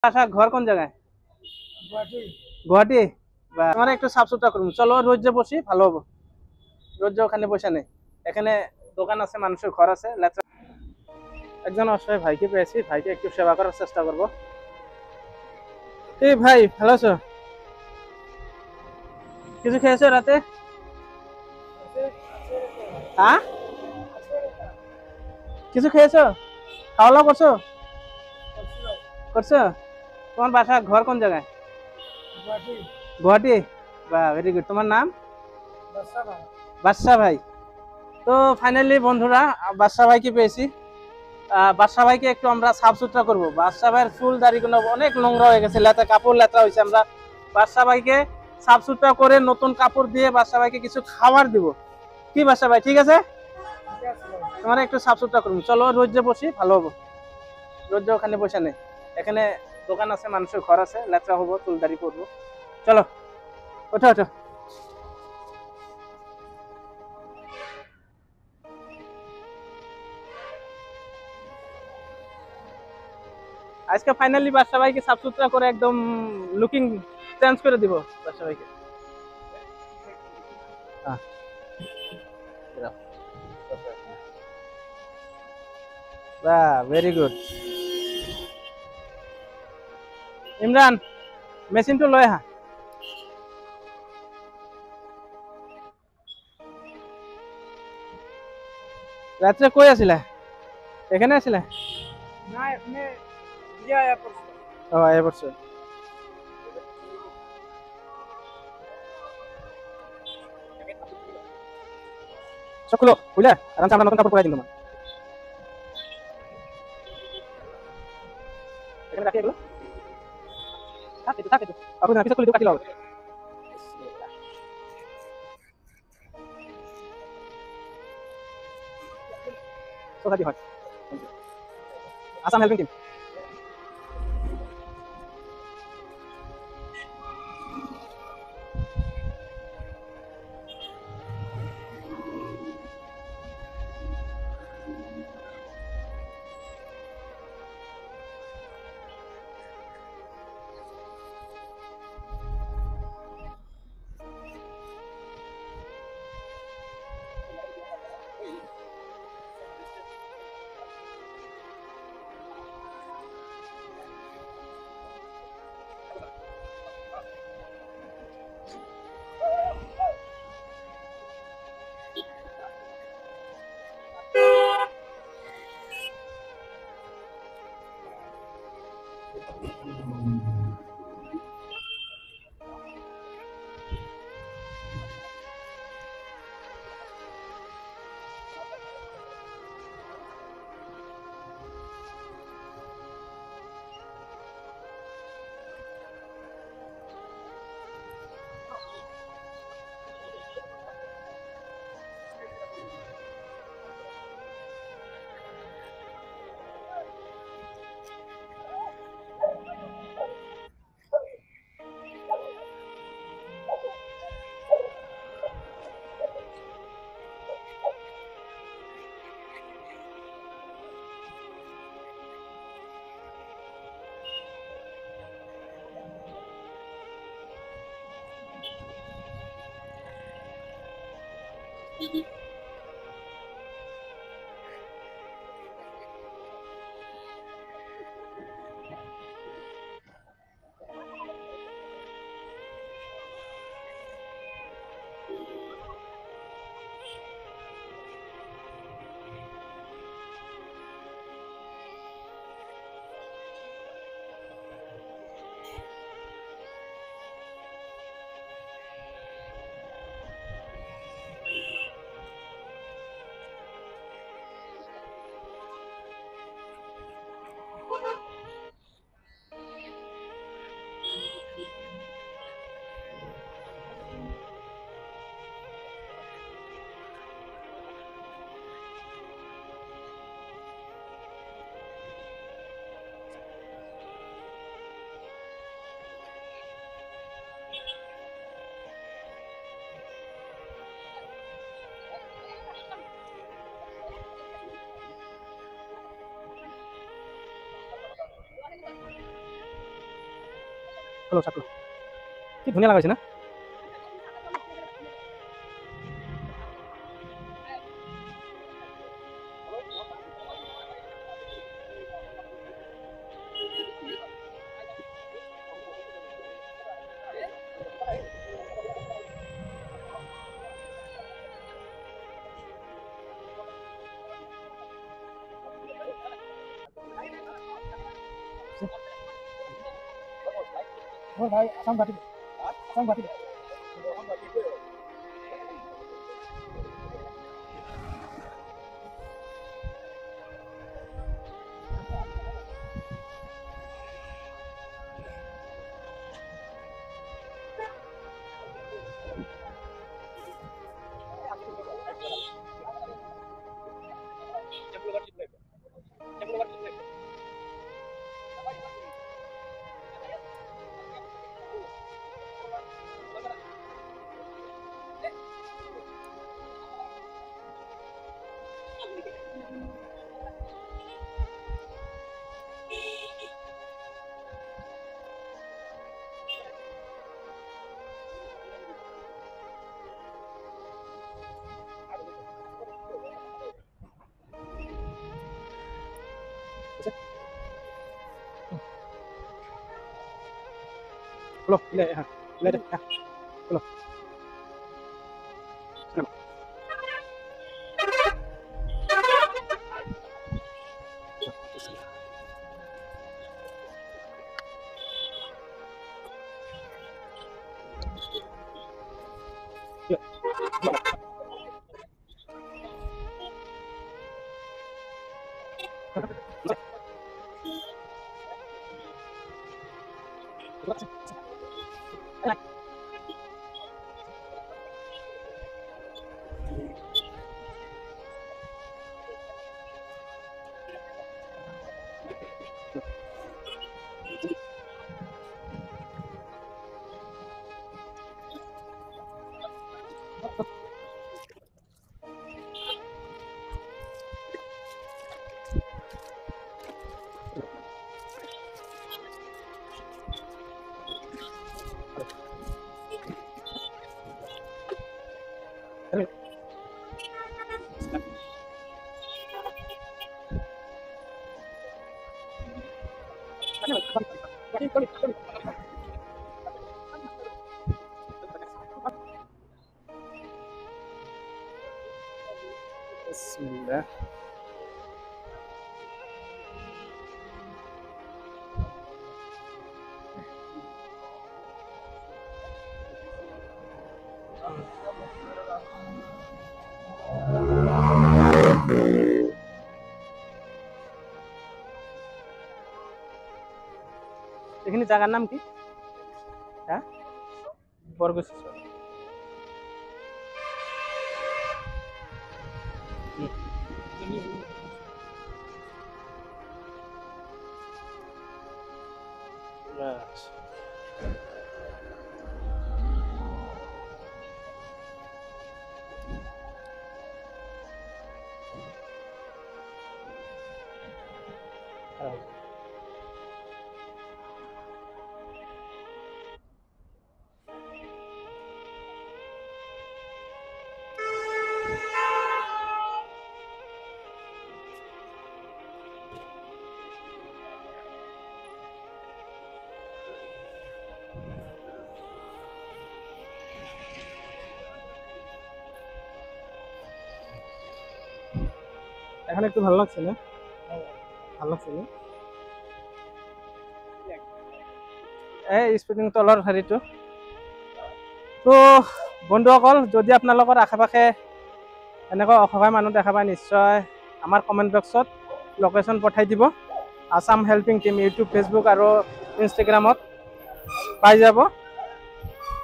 আশা ঘর কোন জায়গায়? গুয়াহাটি। আমরা একটু সাফ সুতরা করবো, চলো রোজ যে বসি ভালো হবো। রোজ যে ওখানে বসে নেই, এখানে দোকান আছে, মানুষের ঘর আছে। একজন অসহায় ভাইকে পেয়েছি, ভাইকে একটু সেবা করার চেষ্টা করবো। এই ভাই ভালো আছো? কিছু খেয়েছো রাতে? হ্যাঁ, কিছু খেয়েছো? খাওয়া দাওয়া করছো? করছো? তোমার বাসা ঘর কোন জায়গায়? গুয়াহাটি। বাহ, ভেরি গুড। তোমার নাম? বাদশা ভাই। তো ফাইনালি বন্ধুরা, বাদশা ভাইকে পেয়েছি। বাদশা ভাইকে একটু আমরা সাফ সুতরা করবো। বাদশা ভাইয়ের চুল দাড়িগুলো অনেক নোংরা হয়ে গেছে, লেতা কাপড় লেতা হয়েছে। আমরা বাদশা ভাইকে সাফ সুতরা করে নতুন কাপড় দিয়ে বাদশা ভাইকে কিছু খাবার দিব। কি বাদশা ভাই, ঠিক আছে? তোমার একটু সাফ সুতরা করবো, চলো রোজ যে বসি ভালো হবো। রোজ যে ওখানে বসে নেই, এখানে দোকান আছে, মানুষের ঘর আছে, লেচা হবো, চুল দাড়ি পরবো। চলো, ওঠো ওঠো। আজকে ফাইনালি বাদশা ভাইকে সাফ সুতরা করে একদম লুকিং চেঞ্জ করে দিব বাদশা ভাইকে। বাহ, ভেরি গুড। ইমরান, মেশিনটো লৈ আহা। রাত্রে কই আছিলা? এখানে আছিলা? ও, আয়া পড়ছো। সব খুলো, বুঝলে? আরামসে আমরা নতুন কাপড় পরাই দিন তোমার। এখানে রাখি এগুলো। থাকে তো, থাকে তো। আপনি না, কিছু খুলে দিও, কাটি লাও। সোসাইটি হয়। Assam helping team. খোলো চাকলো কি ধুনীয়া লাগাইছে না ভাই আসাম ঘাটি Lo, ile ha. Ile ha. Lo. Sana. Ya. Bismillah. এখানে জায়গার নাম কি হ্যাঁ বর্গশিশর এখন একটু ভালো লাগছে না ভালো লাগছে না এই স্পিডিং তলৰ হেৰিটো তো বন্ধুসকল যদি আপোনালোকৰ আশে পাশে এনেকুৱা অসহায় মানুহ দেখা পায় নিশ্চয় আমাৰ কমেণ্ট বক্সত লোকেশ্যন পঠাই দিব Assam helping team YouTube Facebook और इंस्टाग्राम पाई যাব।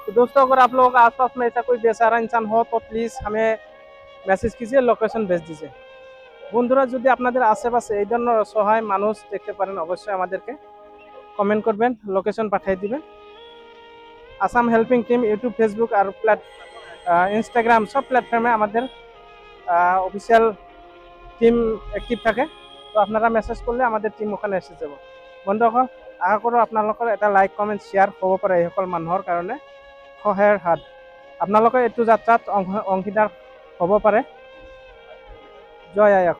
तो दोस्तों अगर आप लोगों का आसपास में ऐसा कोई बेसहारा इंसान हो तो प्लीज़ हमें मैसेज कीजिए लोकेशन भेज दीजिए। বন্ধুরা যদি আপনাদের আশেপাশে এই ধরনের অসহায় মানুষ দেখতে পারেন অবশ্যই আমাদেরকে কমেন্ট করবেন লোকেশন পাঠিয়ে দিবেন। Assam helping team YouTube Facebook আর ইনস্টাগ্রাম সব প্ল্যাটফর্মে আমাদের অফিসিয়াল টিম অ্যাক্টিভ থাকে। তো আপনারা মেসেজ করলে আমাদের টিম ওখানে এসে যাব। বন্ধুসকল আশা কৰোঁ আপোনালোকৰ এটা লাইক কমেণ্ট শ্বেয়াৰ হ'ব পাৰে এইসকল মানুহৰ কাৰণে সহায়ৰ হাত। আপোনালোকে এইটো যাত্ৰাত অংশীদাৰ হ'ব পাৰে। জয় আই অসম।